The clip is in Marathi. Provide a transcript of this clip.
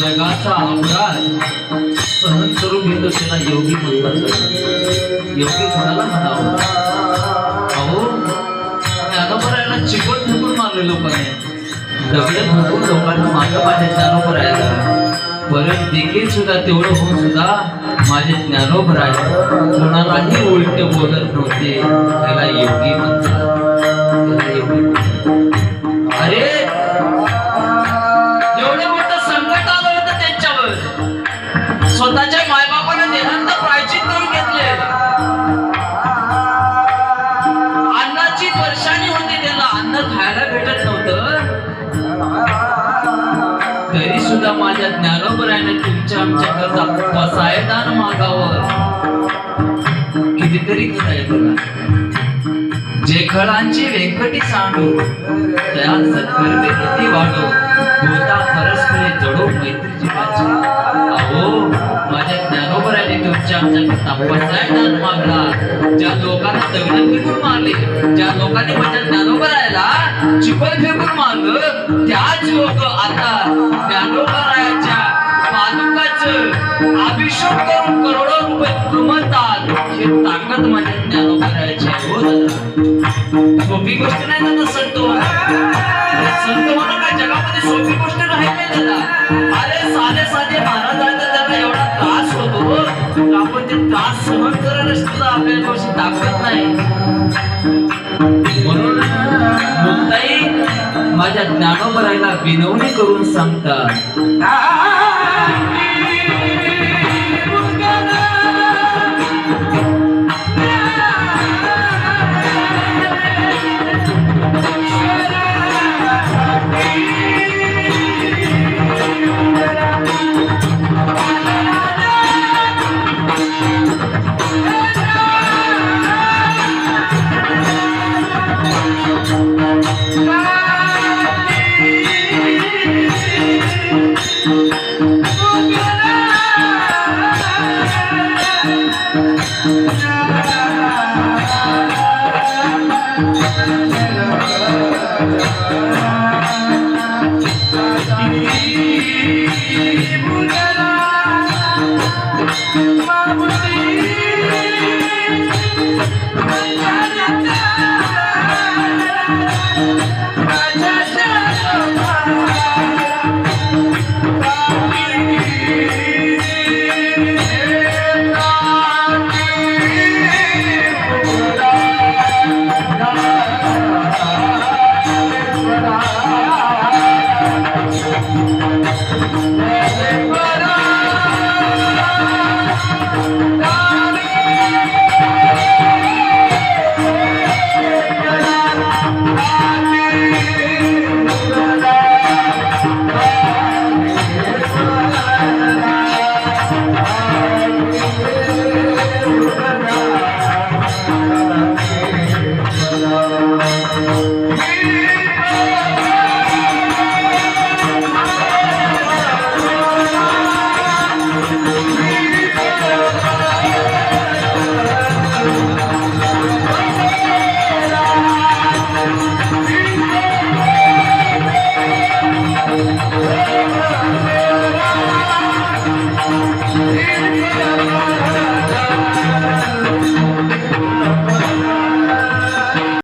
जगाचा अपराध सहन करून घेतो त्याला योगी म्हणतात. योगी कोणाला म्हणावं? अहो ज्ञानोबरायला चिकट ठोकून मारले लोकांनी, दगड ठोकून लोकांना मागं पाहिजे ज्ञानोबरायला. परत देखील सुद्धा तेवढं होऊन सुद्धा माझे ज्ञानोबराय कोणालाही उलट बोलत नव्हते. त्याला योगी म्हणतात. त्याला योगी म्हणतात. अरे एवढं मोठं संकट आलं होतं त्यांच्यावर, स्वतःच्या मायबापाने देहांत प्रायचित करून घेतले. अन्नाची परेशानी होती, त्यांना अन्न खायला भेटत नव्हतं. तरी सुद्धा माझ्या ज्ञानोबरायाने तुमच्या आमच्याकरता पसायदान मागावं. कितीतरी कराय तुला जे खळांची व्यंकटी सांडू त्या सत्कर्मे किती वाढो होता परस्परे जडो मैत्री जीवाची. अहो माझ्या ज्ञानोबरायाने तुमच्या आमच्याकरता पसायदान मागला. ज्या लोकांना दगड फेकून मारले, ज्या लोकांनी माझ्या ज्ञानोबरायाला चिखल फेकून मारलं, त्याच लोक आता ज्ञानोबरायाच्या पादुकाचं अभिषेक करून करोडो रुपये कमवतात. हे ताकद माझ्या ज्ञानोबरायाची आहे. हो दादा, सोपी गोष्ट नाही दादा. संत म्हणून काय जगामध्ये सोपी गोष्ट राहिली दादा. अरे साधे साधे महाराजांना त्यांना एवढा त्रास होतो, आपण ते त्रास सहन करायला सुद्धा आपल्या दिवशी ताकद नाही. म्हणून मुक्ताई माझ्या ज्ञानोबरायाला विनवणी करून सांगतात.